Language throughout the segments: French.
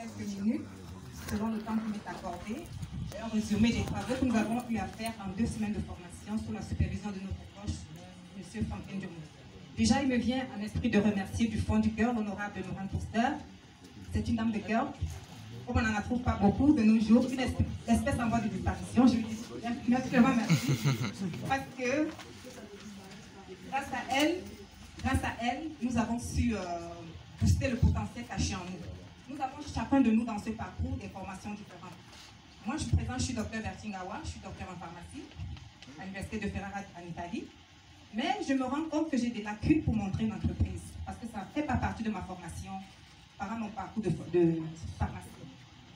quelques minutes, selon le temps qui m'est accordé, un résumé des travaux que nous avons eu à faire en 2 semaines de formation sous la supervision de notre coach, M. Franklin Diomou. Déjà, il me vient à l'esprit de remercier du fond du cœur l'honorable Laurent Toaster. C'est une dame de cœur, comme on n'en trouve pas beaucoup de nos jours, une espèce en voie de disparition. Je lui dis naturellement merci, parce que grâce à elle, nous avons su booster le potentiel caché en nous. Nous avons chacun de nous dans ce parcours des formations différentes. Moi, je suis docteur Bertingawa, je suis docteur en pharmacie à l'Université de Ferrara en Italie. Mais je me rends compte que j'ai des lacunes pour montrer une entreprise, parce que ça ne fait pas partie de ma formation, par mon parcours de pharmacie.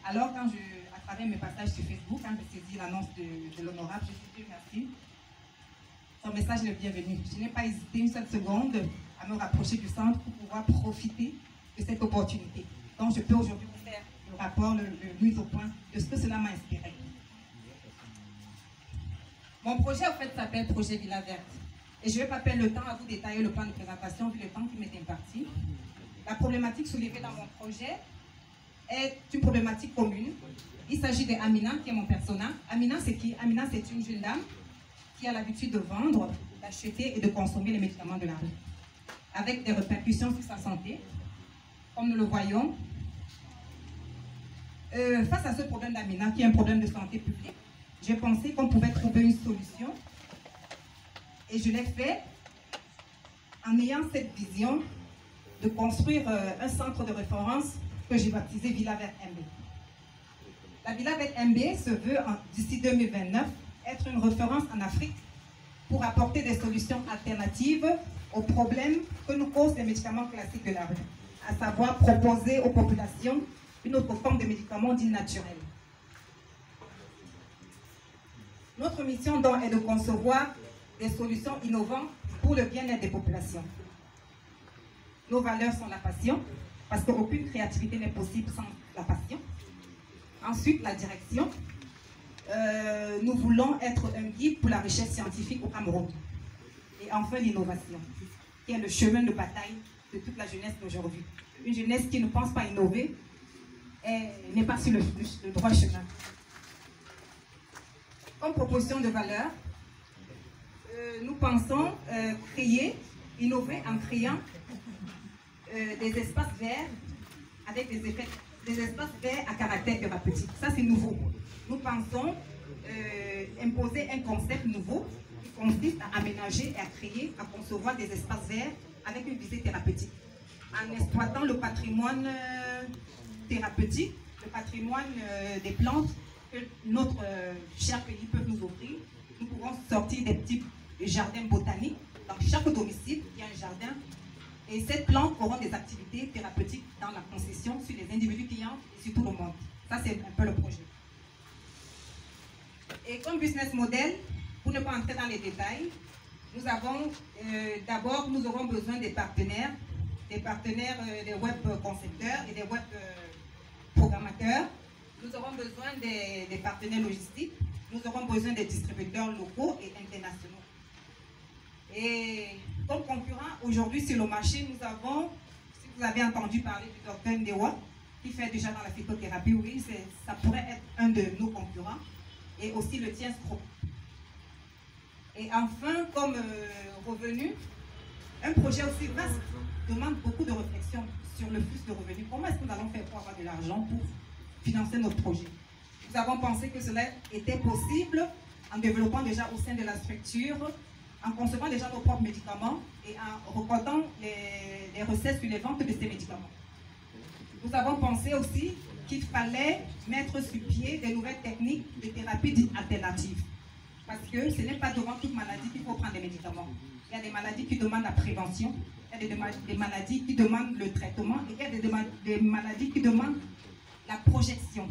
Alors, à travers mes passages sur Facebook, quand j'ai saisi l'annonce de l'honorable, je suis merci. Son message est le bienvenu. Je n'ai pas hésité une seule seconde à me rapprocher du centre pour pouvoir profiter de cette opportunité. Donc, je peux aujourd'hui vous faire le rapport, le mise au point de ce que cela m'a inspiré. Mon projet, en fait, s'appelle Projet Villa Verte. Et je ne vais pas perdre le temps à vous détailler le plan de présentation vu le temps qui m'est imparti. La problématique soulevée dans mon projet est une problématique commune. Il s'agit d'Amina, qui est mon persona. Amina, c'est qui? Amina, c'est une jeune dame qui a l'habitude de vendre, d'acheter et de consommer les médicaments de la rue, avec des répercussions sur sa santé, comme nous le voyons. Face à ce problème d'Amina, qui est un problème de santé publique, j'ai pensé qu'on pouvait trouver une solution. Et je l'ai fait en ayant cette vision de construire un centre de référence que j'ai baptisé Villa Verte MB. La Villa Verte MB se veut, d'ici 2029, être une référence en Afrique pour apporter des solutions alternatives aux problèmes que nous causent les médicaments classiques de la rue, à savoir proposer aux populations une autre forme de médicaments dits naturels. Notre mission donc est de concevoir des solutions innovantes pour le bien-être des populations. Nos valeurs sont la passion, parce qu'aucune créativité n'est possible sans la passion. Ensuite, la direction. Nous voulons être un guide pour la recherche scientifique au Cameroun. Et enfin, l'innovation, qui est le chemin de bataille de toute la jeunesse d'aujourd'hui. Une jeunesse qui ne pense pas innover n'est pas sur le droit chemin. Comme proposition de valeur, nous pensons innover en créant des espaces verts avec des espaces verts à caractère thérapeutique. Ça, c'est nouveau. Nous pensons imposer un concept nouveau qui consiste à aménager et à créer, à concevoir des espaces verts avec une visée thérapeutique, en exploitant le patrimoine thérapeutique, le patrimoine des plantes que notre cher pays peut nous offrir. Nous pouvons sortir des petits jardins botaniques. Dans chaque domicile, il y a un jardin. Et ces plantes auront des activités thérapeutiques dans la concession sur les individus clients et sur tout le monde. Ça, c'est un peu le projet. Et comme business model, pour ne pas entrer dans les détails, nous avons d'abord, nous aurons besoin des partenaires, des web concepteurs et des web programmateurs. Nous aurons besoin des partenaires logistiques. Nous aurons besoin des distributeurs locaux et internationaux. Et comme concurrent, aujourd'hui sur le marché, nous avons, si vous avez entendu parler du docteur Ndewa, qui fait déjà dans la phytothérapie, oui, ça pourrait être un de nos concurrents, et aussi le Tiens Group. Et enfin, comme revenu, un projet aussi vaste demande beaucoup de réflexion sur le flux de revenus. Comment est-ce que nous allons faire pour avoir de l'argent pour financer notre projet? Nous avons pensé que cela était possible en développant déjà au sein de la structure, en concevant déjà nos propres médicaments et en reportant les recettes sur les ventes de ces médicaments. Nous avons pensé aussi qu'il fallait mettre sur pied des nouvelles techniques de thérapie dites alternatives. Parce que ce n'est pas devant toute maladie qu'il faut prendre des médicaments. Il y a des maladies qui demandent la prévention, il y a des maladies qui demandent le traitement, et il y a des maladies qui demandent la projection.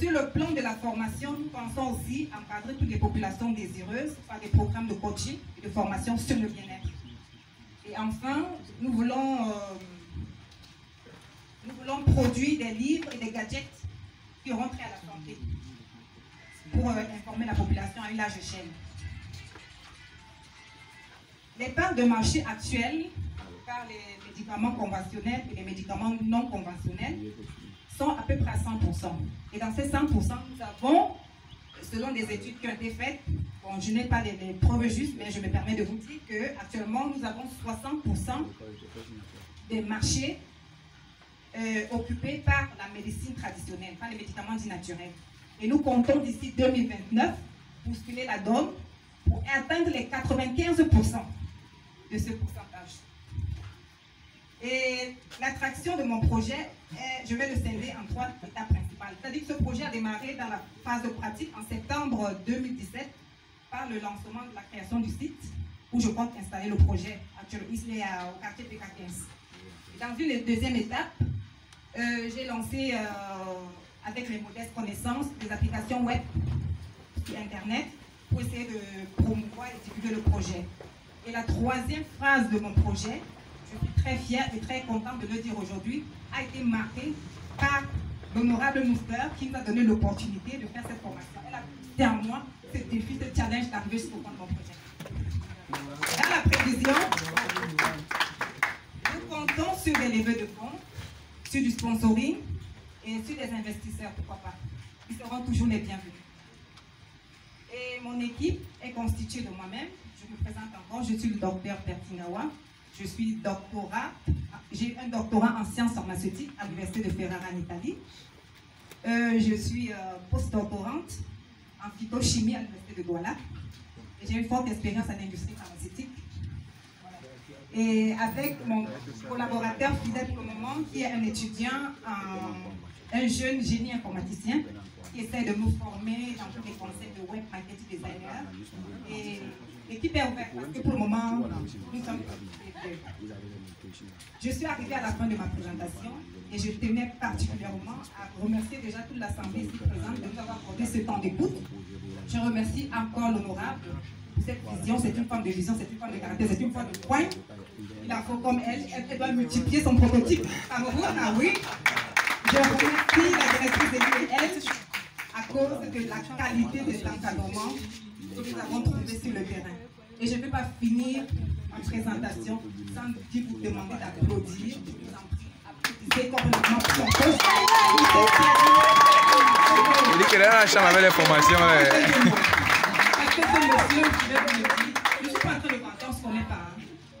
Sur le plan de la formation, nous pensons aussi encadrer toutes les populations désireuses par des programmes de coaching et de formation sur le bien-être. Et enfin, nous voulons produire des livres et des gadgets qui auront trait à la santé pour informer la population à une large échelle. Les parts de marché actuelles par les médicaments conventionnels et les médicaments non conventionnels sont à peu près à 100%. Et dans ces 100%, nous avons, selon des études qui ont été faites, bon, je n'ai pas les preuves justes, mais je me permets de vous dire qu'actuellement, nous avons 60% des marchés occupés par la médecine traditionnelle, par les médicaments dits naturels. Et nous comptons d'ici 2029 bousculer la donne pour atteindre les 95% de ce pourcentage. Et l'attraction de mon projet, je vais le scinder en 3 étapes principales. C'est-à-dire que ce projet a démarré dans la phase de pratique en septembre 2017 par le lancement de la création du site où je compte installer le projet. Actuellement, il est au quartier PK15. Et dans une deuxième étape, j'ai lancé avec mes modestes connaissances des applications web sur Internet pour essayer de promouvoir et diffuser le projet. Et la troisième phase de mon projet, je suis très fière et très contente de le dire aujourd'hui, a été marquée par l'honorable Nouster qui nous a donné l'opportunité de faire cette formation. Elle a dit en moi ce défi, ce challenge d'arriver jusqu'au bout de mon projet. Dans la prévision, nous comptons sur des levées de fonds, sur du sponsoring et sur des investisseurs, pourquoi pas. Ils seront toujours les bienvenus. Et mon équipe est constituée de moi-même. Je me présente encore, je suis le docteur Bertingawa. Je suis doctorat, j'ai un doctorat en sciences pharmaceutiques à l'Université de Ferrara en Italie. Je suis postdoctorante en phytochimie à l'Université de Douala. Et j'ai une forte expérience en industrie pharmaceutique. Et avec mon collaborateur fidèle pour le moment, qui est un étudiant, un jeune génie informaticien, qui essaie de nous former dans tous les concepts de web marketing designer. Et l'équipe est ouverte parce que pour le moment, nous sommes. Je suis arrivée à la fin de ma présentation et je tenais particulièrement à remercier déjà toute l'Assemblée ici présente de nous avoir accordé ce temps d'écoute. Je remercie encore l'honorable pour cette vision. C'est une femme de vision, c'est une femme de caractère, c'est une femme de poing. Il a faut comme elle doit multiplier son prototype. Ah oui. Je remercie la directrice de l'UEL à cause de la qualité de l'encadrement que nous avons trouvé sur le terrain. Et je ne vais pas finir ma présentation sans vous demander d'applaudir. Je vous en prie, applaudissez complètement pour son poste. Il dit qu'il est dans la chambre avec les formations. Parce que ce monsieur, je vais vous le dire, je ne suis pas en train de vanter, on ne se connaît pas.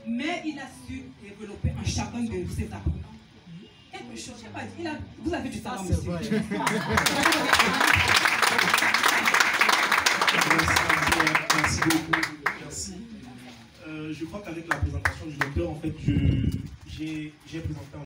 Mais il a su développer en chacun de ses apprenants quelque chose. Je sais pas, vous avez du talent, monsieur. Merci beaucoup. Merci. Je crois qu'avec la présentation du docteur, en fait, j'ai présenté